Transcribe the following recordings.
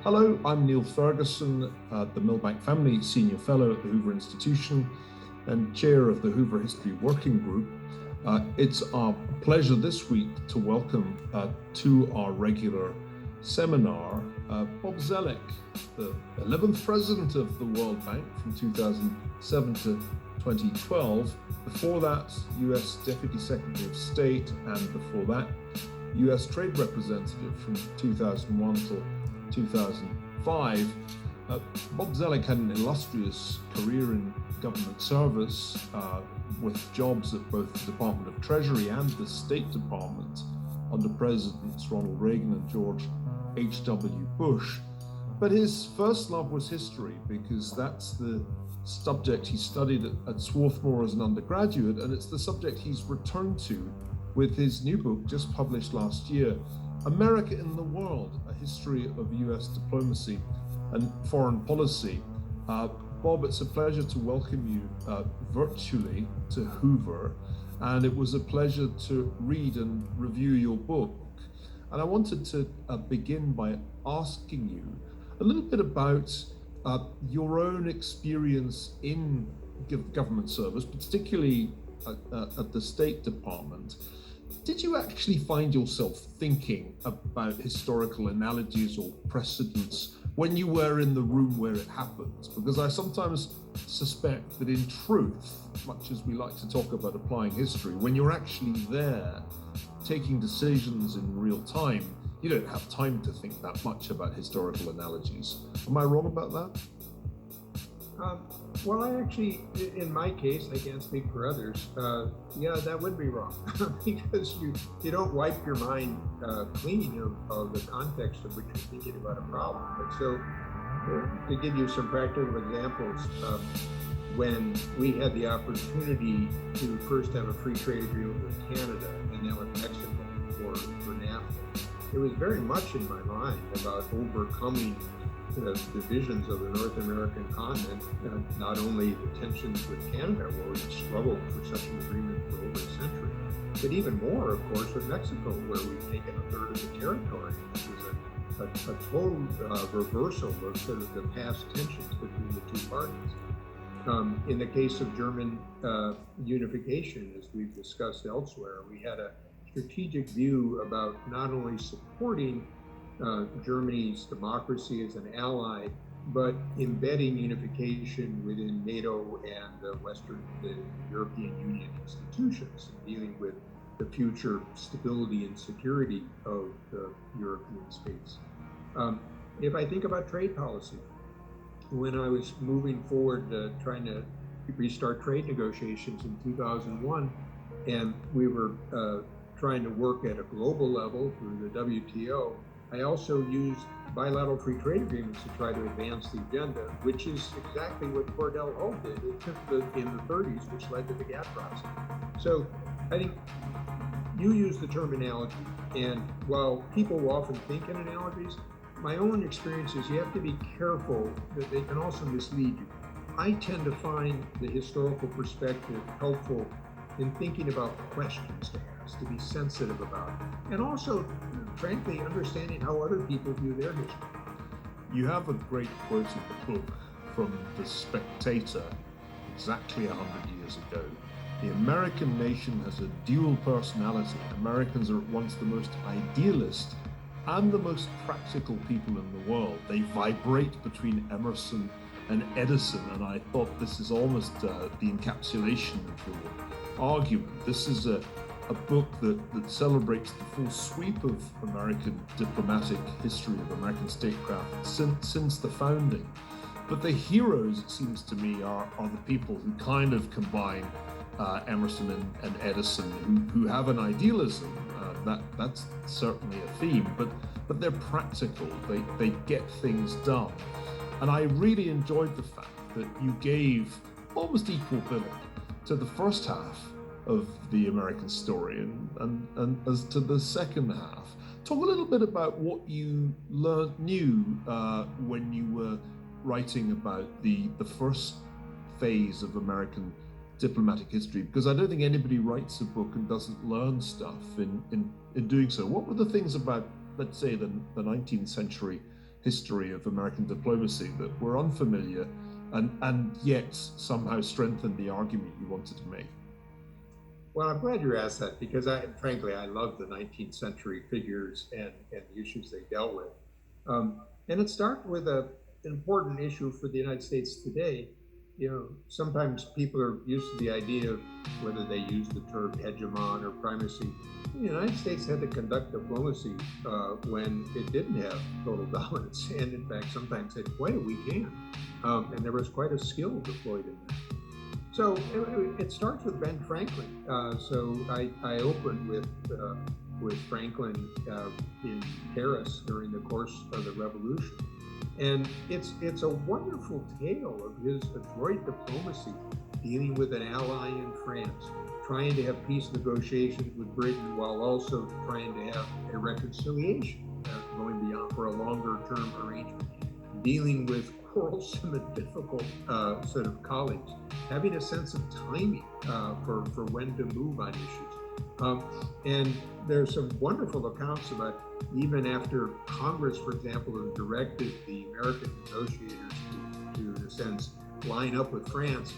Hello, I'm Neil Ferguson, the Millbank Family Senior Fellow at the Hoover Institution and Chair of the Hoover History Working Group. It's our pleasure this week to welcome to our regular seminar Bob Zoellick, the 11th President of the World Bank from 2007 to 2012. Before that, US Deputy Secretary of State, and before that, US Trade Representative from 2001 till 2005. Bob Zoellick had an illustrious career in government service with jobs at both the Department of Treasury and the State Department under Presidents Ronald Reagan and George H.W. Bush. But his first love was history, because that's the subject he studied at Swarthmore as an undergraduate, and it's the subject he's returned to with his new book just published last year, America in the World, A History of US Diplomacy and Foreign Policy. Bob, it's a pleasure to welcome you virtually to Hoover, and it was a pleasure to read and review your book. And I wanted to begin by asking you a little bit about your own experience in government service, particularly at the State Department. Did you actually find yourself thinking about historical analogies or precedents when you were in the room where it happened? Because I sometimes suspect that in truth, much as we like to talk about applying history, when you're actually there taking decisions in real time, you don't have time to think that much about historical analogies. Am I wrong about that? Well, I actually, in my case, I can't speak for others. Yeah, that would be wrong because you don't wipe your mind clean of the context of which you're thinking about a problem. And so, to give you some practical examples, when we had the opportunity to first have a free trade agreement with Canada and then with Mexico for NAFTA, it was very much in my mind about overcoming the divisions of the North American continent, not only the tensions with Canada, where we struggled for such an agreement for over a century, but even more, of course, with Mexico, where we've taken a third of the territory. This is a total reversal of sort of the past tensions between the two parties. In the case of German unification, as we've discussed elsewhere, we had a strategic view about not only supporting Germany's democracy as an ally, but embedding unification within NATO and the European Union institutions, and dealing with the future stability and security of the European states. If I think about trade policy, when I was moving forward trying to restart trade negotiations in 2001, and we were trying to work at a global level through the WTO, I also used bilateral free trade agreements to try to advance the agenda, which is exactly what Cordell Hull did in the 30s, which led to the GATT process. So I think you use the term analogy, and while people will often think in analogies, my own experience is you have to be careful that they can also mislead you. I tend to find the historical perspective helpful in thinking about questions to ask, to be sensitive about, and also, frankly, understanding how other people view their history. You have a great quote in the book from The Spectator exactly 100 years ago. The American nation has a dual personality. Americans are at once the most idealist and the most practical people in the world. They vibrate between Emerson and Edison, and I thought this is almost the encapsulation of your argument. This is a book that celebrates the full sweep of American diplomatic history, of American statecraft since the founding. But the heroes, it seems to me, are the people who kind of combine Emerson and Edison, who have an idealism. That's certainly a theme, but they're practical. They get things done. And I really enjoyed the fact that you gave almost equal billing to the first half of the American story and as to the second half. Talk a little bit about what you knew when you were writing about the first phase of American diplomatic history, because I don't think anybody writes a book and doesn't learn stuff in doing so. What were the things about, let's say, the 19th century history of American diplomacy that were unfamiliar and yet somehow strengthened the argument you wanted to make? Well, I'm glad you asked that, because frankly, I love the 19th century figures and the issues they dealt with. And it starts with an important issue for the United States today. Sometimes people are used to the idea of whether they use the term hegemon or primacy. The United States had to conduct diplomacy when it didn't have total dominance, and in fact, sometimes had quite a weak hand. And there was quite a skill deployed in that. So it starts with Ben Franklin. So I opened with Franklin in Paris during the course of the Revolution. And it's a wonderful tale of his adroit diplomacy, dealing with an ally in France, trying to have peace negotiations with Britain while also trying to have a reconciliation, going beyond for a longer term arrangement, dealing with quarrelsome and difficult sort of colleagues, having a sense of timing for when to move on issues. And there's some wonderful accounts about even after Congress, for example, has directed the American negotiators to in a sense, line up with France,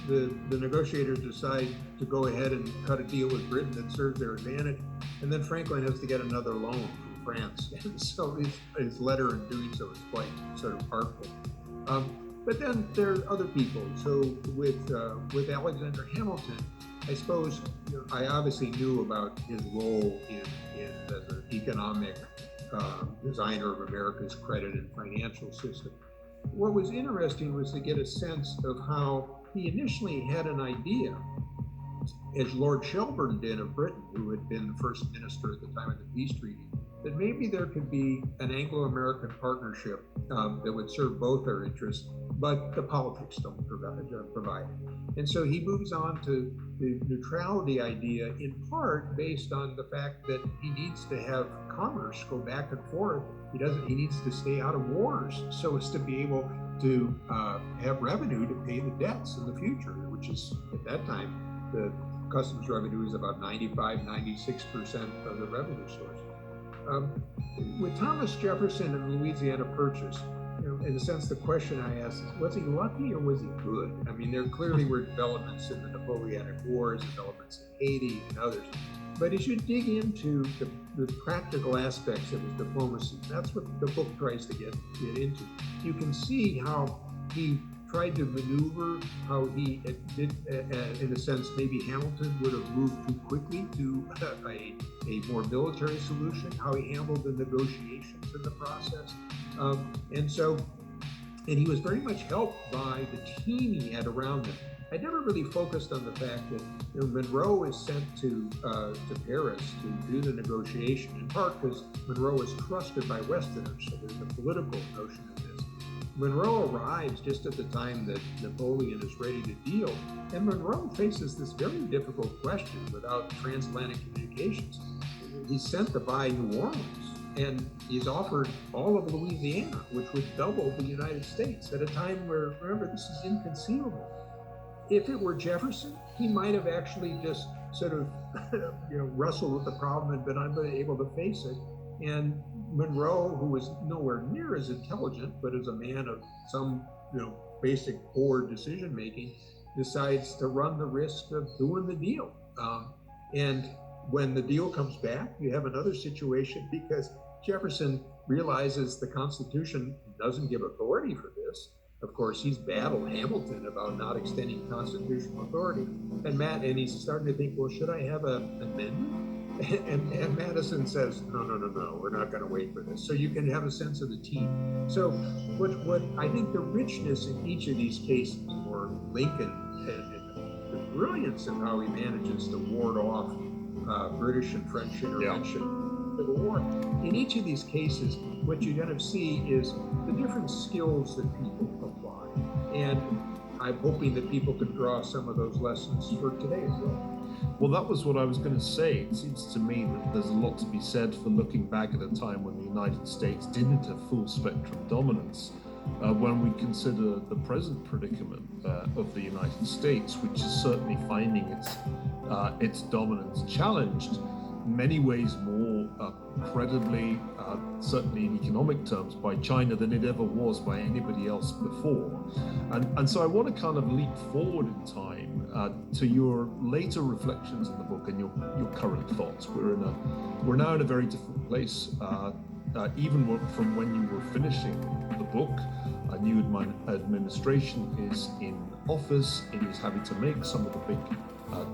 the negotiators decide to go ahead and cut a deal with Britain that serves their advantage. And then Franklin has to get another loan from France. And so his letter in doing so is quite sort of artful. But then there are other people. So with Alexander Hamilton, I suppose I obviously knew about his role as an economic designer of America's credit and financial system. What was interesting was to get a sense of how he initially had an idea, as Lord Shelburne did of Britain, who had been the first minister at the time of the peace treaty, that maybe there could be an Anglo-American partnership that would serve both our interests, but the politics don't provide it. And so he moves on to the neutrality idea, in part based on the fact that he needs to have commerce go back and forth. He needs to stay out of wars so as to be able to have revenue to pay the debts in the future, which is, at that time, the customs revenue is about 95-96% of the revenue source. With Thomas Jefferson and the Louisiana Purchase, in a sense, the question I asked is, was he lucky or was he good? I mean, there clearly were developments in the Napoleonic Wars, developments in Haiti and others. But as you dig into the practical aspects of his diplomacy, that's what the book tries to get into. You can see how he tried to maneuver, how he did, in a sense, maybe Hamilton would have moved too quickly to a more military solution, how he handled the negotiations in the process. And he was very much helped by the team he had around him. I never really focused on the fact that Monroe is sent to Paris to do the negotiation, in part because Monroe is trusted by Westerners, so there's a political notion of this. Monroe arrives just at the time that Napoleon is ready to deal, and Monroe faces this very difficult question without transatlantic communications. He's sent to buy New Orleans, and he's offered all of Louisiana, which would double the United States at a time where, remember, this is inconceivable. If it were Jefferson, he might have actually just sort of, wrestled with the problem and been unable to face it. And Monroe, who was nowhere near as intelligent, but as a man of some, basic board decision making, decides to run the risk of doing the deal. And when the deal comes back, you have another situation because Jefferson realizes the Constitution doesn't give authority for this. Of course, he's battled Hamilton about not extending constitutional authority. And he's starting to think, well, should I have an amendment? And Madison says, no, we're not going to wait for this. So you can have a sense of the team. So what I think the richness in each of these cases, or Lincoln, and the brilliance of how he manages to ward off British and French intervention in the war. In each of these cases, what you're going to see is the different skills that people apply. And I'm hoping that people can draw some of those lessons for today as well. Well, that was what I was going to say. It seems to me that there's a lot to be said for looking back at a time when the United States didn't have full spectrum dominance. When we consider the present predicament of the United States, which is certainly finding its dominance challenged, in many ways more credibly, certainly in economic terms, by China than it ever was by anybody else before. And so I want to kind of leap forward in time to your later reflections in the book and your current thoughts. We're now in a very different place, even from when you were finishing the book. A new administration is in office. It is having to make some of the big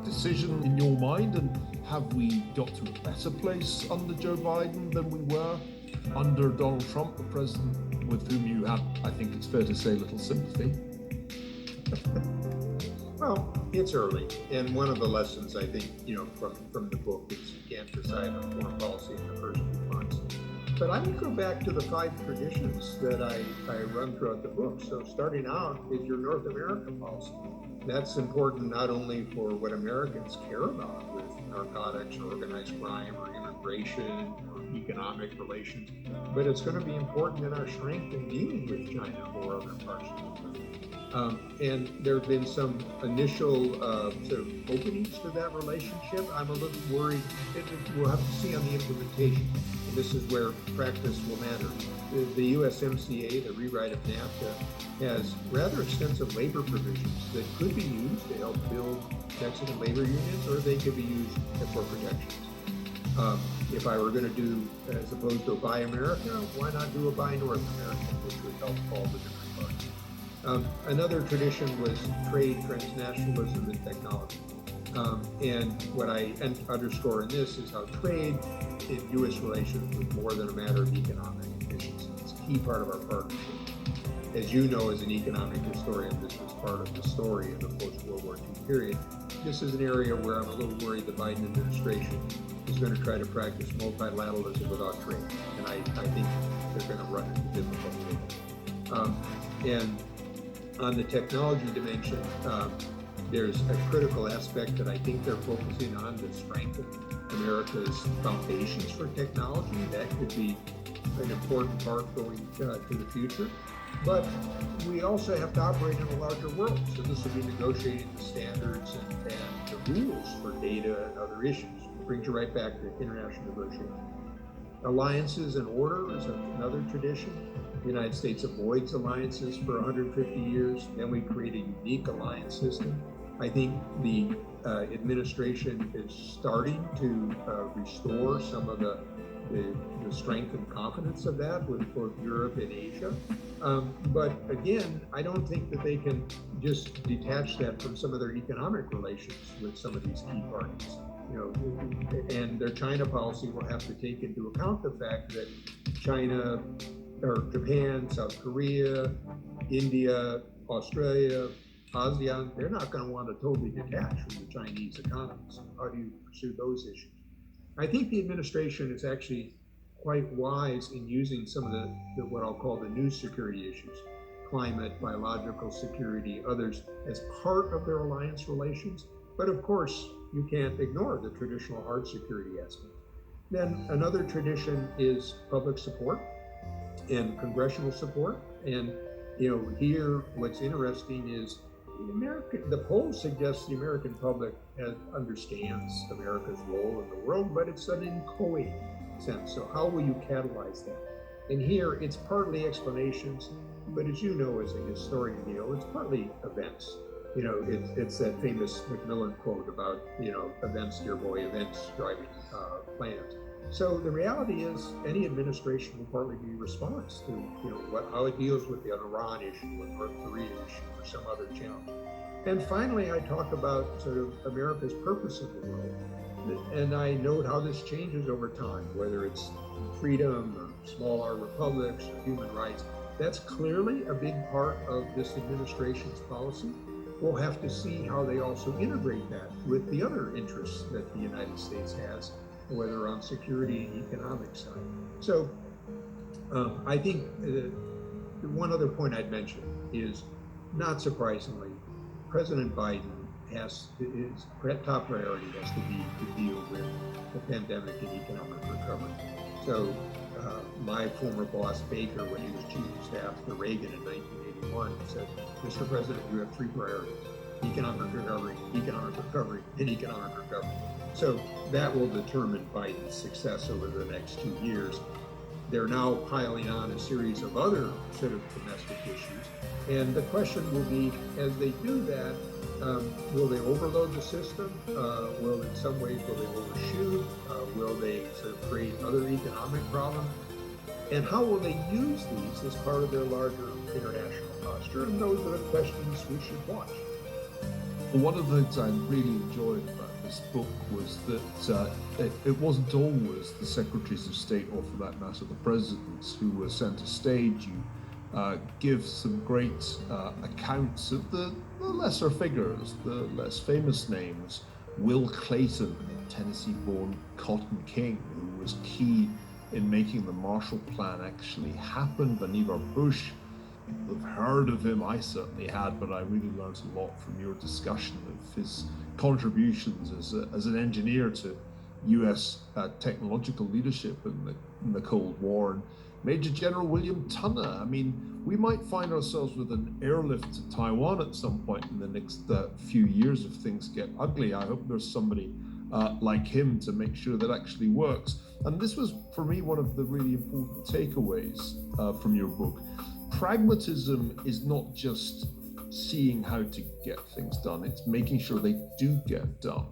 decision in your mind, and have we got to a better place under Joe Biden than we were under Donald Trump, the president with whom you have, I think it's fair to say, little sympathy? Well, it's early, and one of the lessons I think from the book is you can't decide on foreign policy in the first few months. But I'm going to go back to the 5 traditions that I run throughout the book. So starting out is your North American policy. That's important not only for what Americans care about with narcotics or organized crime or immigration or economic relations, but it's going to be important in our strength in dealing with China or other parts of the world. And there have been some initial sort of openings to that relationship. I'm a little worried. We'll have to see on the implementation. And this is where practice will matter. The USMCA, the rewrite of NAFTA, has rather extensive labor provisions that could be used to help build Mexican labor unions, or they could be used for protections. If I were going to do, as opposed to a Buy America, why not do a Buy North America, which would help all the different parties. Another tradition was trade, transnationalism, and technology. And what I underscore in this is how trade in U.S. relations was more than a matter of economic efficiency. It's a key part of our partnership. As you know, as an economic historian, this was part of the story of the post-World War II period. This is an area where I'm a little worried the Biden administration is going to try to practice multilateralism without trade. And I think they're going to run into difficulty. And on the technology dimension, there's a critical aspect that I think they're focusing on to strengthen America's foundations for technology. That could be an important part going to the future. But we also have to operate in a larger world. So this will be negotiating the standards and the rules for data and other issues. It brings you right back to international negotiations. Alliances and order is another tradition. The United States avoids alliances for 150 years. Then we create a unique alliance system. I think the administration is starting to restore some of the strength and confidence of that with both Europe and Asia. But again, I don't think that they can just detach that from some of their economic relations with some of these key parties. And their China policy will have to take into account the fact that China or Japan, South Korea, India, Australia, ASEAN, they're not going to want to totally detach from the Chinese economy. So how do you pursue those issues? I think the administration is actually quite wise in using some of the what I'll call the new security issues, climate, biological security, others, as part of their alliance relations. But of course, you can't ignore the traditional hard security aspect. Then another tradition is public support and congressional support. And here what's interesting is the polls suggest the American public understands America's role in the world, but it's an inchoate sense. So how will you catalyze that? And here it's partly explanations, but as you know, as a historian, it's partly events. It's that famous Macmillan quote about, events, dear boy, events driving plans. So the reality is any administration will partly be response to, how it deals with the Iran issue, with North Korea issue, or some other challenge. And finally, I talk about sort of America's purpose in the world. And I note how this changes over time, whether it's freedom, or small R republics, or human rights. That's clearly a big part of this administration's policy. We'll have to see how they also integrate that with the other interests that the United States has, whether on security and economic side. So I think one other point I'd mention is, not surprisingly, President Biden his top priority has to be to deal with the pandemic and economic recovery. So my former boss, Baker, when he was chief of staff to Reagan in 1981, said, Mr. President, you have 3 priorities. economic recovery, and economic recovery. So that will determine Biden's success over the next 2 years. They're now piling on a series of other sort of domestic issues. And the question will be, as they do that, will they overload the system? Will in some ways, will they overshoot? Will they sort of create other economic problems? And how will they use these as part of their larger international posture? And those are the questions we should watch. Well, one of the things I really enjoyed about this book was that it wasn't always the secretaries of state, or for that matter, the presidents, who were center stage. You give some great accounts of the lesser figures, the less famous names. Will Clayton, the Tennessee-born Cotton King, who was key in making the Marshall Plan actually happen. Vannevar Bush, I've heard of him, I certainly had, but I really learned a lot from your discussion of his contributions as an engineer to US technological leadership in the Cold War. And Major General William Tunner. I mean, we might find ourselves with an airlift to Taiwan at some point in the next few years if things get ugly. I hope there's somebody like him to make sure that actually works. And this was, for me, one of the really important takeaways from your book. Pragmatism is not just seeing how to get things done, it's making sure they do get done.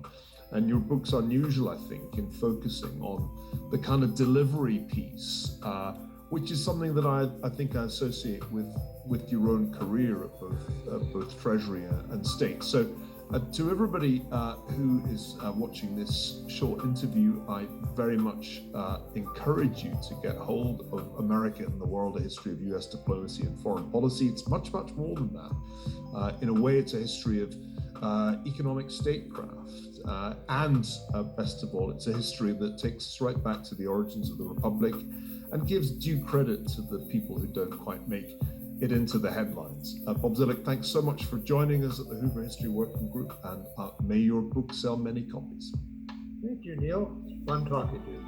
And your book's unusual, I think, in focusing on the kind of delivery piece, which is something that I think I associate with your own career at both Treasury and State. So to everybody who is watching this short interview, I very much encourage you to get hold of America and the World, a history of US diplomacy and foreign policy. It's much, much more than that. In a way, it's a history of economic statecraft. And best of all, it's a history that takes us right back to the origins of the Republic and gives due credit to the people who don't quite make it into the headlines. Bob Zoellick, thanks so much for joining us at the Hoover History Working Group, and may your book sell many copies. Thank you, Neil. It's fun talking to you.